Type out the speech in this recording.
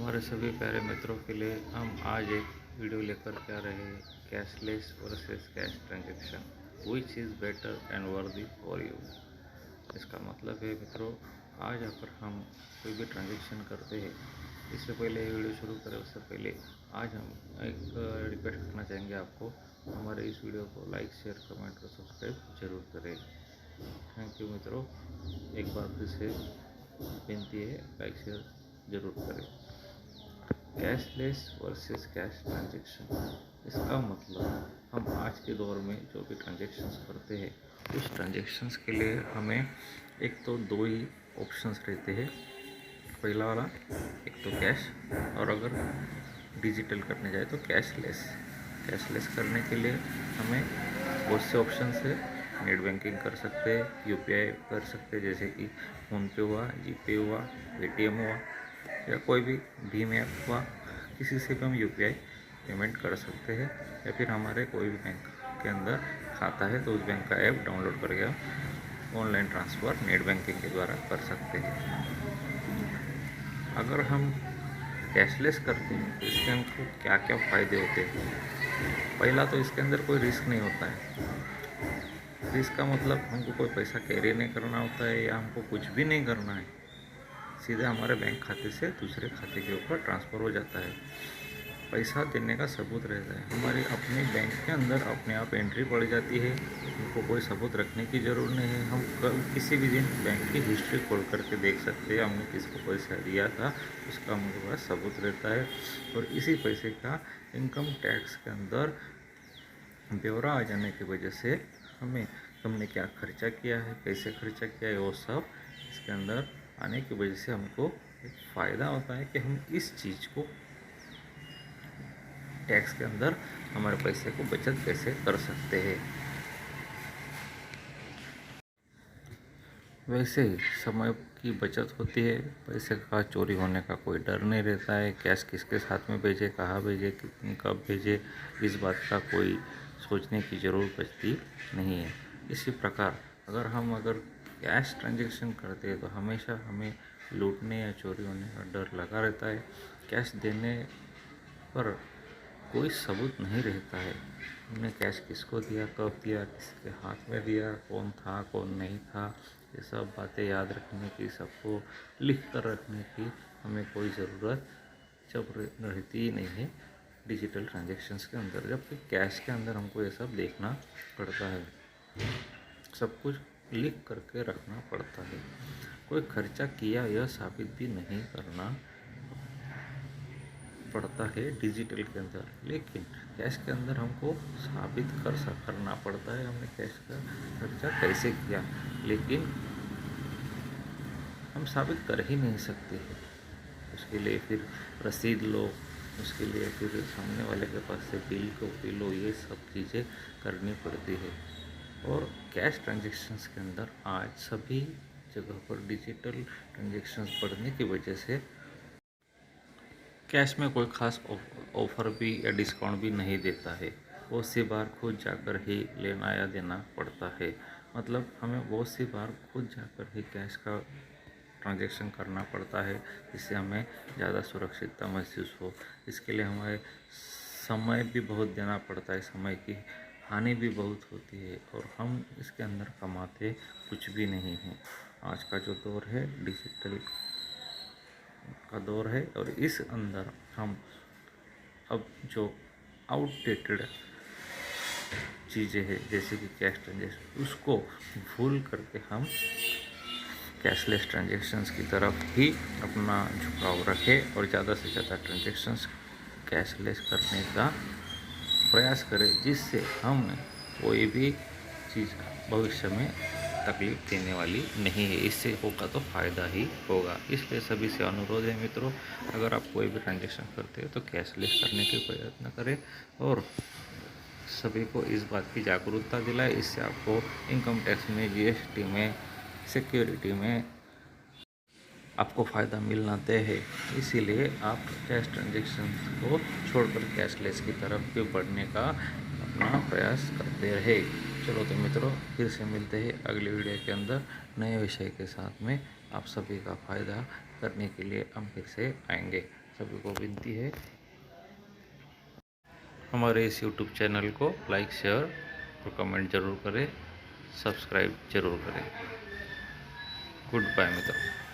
हमारे सभी प्यारे मित्रों के लिए हम आज एक वीडियो लेकर के आ रहे हैं, cashless versus cash transaction, which is better and वर्दी फॉर यू। इसका मतलब है मित्रों, आज अगर हम कोई भी ट्रांजैक्शन करते हैं, इससे पहले ये वीडियो शुरू करें उससे पहले आज हम एक रिक्वेस्ट करना चाहेंगे आपको, हमारे इस वीडियो को लाइक शेयर कमेंट और सब्सक्राइब जरूर करें। थैंक यू मित्रों, एक बार फिर से विनती है, लाइक शेयर जरूर करें। कैशलेस वर्सेस कैश ट्रांजैक्शन, इसका मतलब हम आज के दौर में जो भी ट्रांजैक्शंस करते हैं, उस ट्रांजैक्शंस के लिए हमें एक तो दो ही ऑप्शंस रहते हैं। पहला वाला एक तो कैश, और अगर डिजिटल करने जाए तो कैशलेस। कैशलेस करने के लिए हमें बहुत से ऑप्शंस है। नेट बैंकिंग कर सकते हैं, यूपीआई कर सकते हैं, जैसे कि फ़ोनपे हुआ, जीपे हुआ, पेटीएम हुआ, या कोई भी भीम ऐप हुआ, किसी से भी हम यूपीआई पेमेंट कर सकते हैं। या फिर हमारे कोई भी बैंक के अंदर खाता है तो उस बैंक का ऐप डाउनलोड करके हम ऑनलाइन ट्रांसफ़र नेट बैंकिंग के द्वारा कर सकते हैं। अगर हम कैशलेस करते हैं तो इसके हमको क्या क्या फ़ायदे होते हैं। पहला तो इसके अंदर कोई रिस्क नहीं होता है। रिस्क का मतलब हमको कोई पैसा कैरी नहीं करना होता है, या हमको कुछ भी नहीं करना है, सीधे हमारे बैंक खाते से दूसरे खाते के ऊपर ट्रांसफ़र हो जाता है। पैसा देने का सबूत रहता है, हमारी अपने बैंक के अंदर अपने आप एंट्री पड़ जाती है, उनको कोई सबूत रखने की ज़रूरत नहीं है। हम किसी भी दिन बैंक की हिस्ट्री खोल करके देख सकते हैं, हमने किसको पैसा दिया था, उसका हमारे पास सबूत रहता है। और इसी पैसे का इनकम टैक्स के अंदर ब्यौरा आ जाने की वजह से हमें हमने क्या खर्चा किया है, कैसे खर्चा किया है, वो सब इसके अंदर आने की वजह से हमको एक फ़ायदा होता है कि हम इस चीज़ को टैक्स के अंदर हमारे पैसे को बचत कैसे कर सकते हैं। वैसे ही समय की बचत होती है, पैसे का चोरी होने का कोई डर नहीं रहता है। कैश किसके साथ में भेजे, कहाँ भेजे, कितनी कब भेजे, इस बात का कोई सोचने की ज़रूरत बचती नहीं है। इसी प्रकार अगर कैश ट्रांजैक्शन करते हैं तो हमेशा हमें लूटने या चोरी होने का डर लगा रहता है। कैश देने पर कोई सबूत नहीं रहता है, हमने कैश किसको दिया, कब दिया, किसके हाथ में दिया, कौन था कौन नहीं था, ये सब बातें याद रखने की, सबको लिख कर रखने की हमें कोई ज़रूरत जब रहती ही नहीं है डिजिटल ट्रांजैक्शंस के अंदर। जबकि कैश के अंदर हमको ये सब देखना पड़ता है, सब कुछ लिख करके रखना पड़ता है। कोई खर्चा किया यह साबित भी नहीं करना पड़ता है डिजिटल के अंदर, लेकिन कैश के अंदर हमको साबित करना पड़ता है हमने कैश का खर्चा कैसे किया, लेकिन हम साबित कर ही नहीं सकते हैं। उसके लिए फिर रसीद लो, उसके लिए फिर सामने वाले के पास से बिल कॉपी लो, ये सब चीज़ें करनी पड़ती है। और कैश ट्रांजैक्शंस के अंदर आज सभी जगह पर डिजिटल ट्रांजैक्शंस बढ़ने की वजह से कैश में कोई ख़ास ऑफ़र भी या डिस्काउंट भी नहीं देता है। बहुत सी बार खुद जाकर ही लेना या देना पड़ता है। मतलब हमें बहुत सी बार खुद जाकर ही कैश का ट्रांजैक्शन करना पड़ता है, जिससे हमें ज़्यादा सुरक्षितता महसूस हो। इसके लिए हमारे समय भी बहुत देना पड़ता है, समय की हानि भी बहुत होती है, और हम इसके अंदर कमाते कुछ भी नहीं हैं। आज का जो दौर है डिजिटल का दौर है, और इस अंदर हम अब जो आउटडेटेड चीज़ें हैं जैसे कि कैश ट्रांजैक्शन, उसको भूल करके हम कैशलेस ट्रांजैक्शंस की तरफ ही अपना झुकाव रखें और ज़्यादा से ज़्यादा ट्रांजैक्शंस कैशलेस करने का प्रयास करें, जिससे हम कोई भी चीज़ भविष्य में तकलीफ देने वाली नहीं है। इससे होगा तो फ़ायदा ही होगा। इसलिए सभी से अनुरोध है मित्रों, अगर आप कोई भी ट्रांजैक्शन करते हैं तो कैशलेस करने के प्रयत्न करें और सभी को इस बात की जागरूकता दिलाएं। इससे आपको इनकम टैक्स में, जीएसटी में, सिक्योरिटी में आपको फ़ायदा मिलना तय है। इसीलिए आप कैश ट्रांजैक्शन को छोड़कर कैशलेस की तरफ भी बढ़ने का अपना प्रयास करते रहे। चलो तो मित्रों, फिर से मिलते हैं अगले वीडियो के अंदर नए विषय के साथ में। आप सभी का फ़ायदा करने के लिए हम फिर से आएंगे। सभी को विनती है हमारे इस YouTube चैनल को लाइक, शेयर और कमेंट जरूर करें, सब्सक्राइब जरूर करें। गुड बाय मित्रों।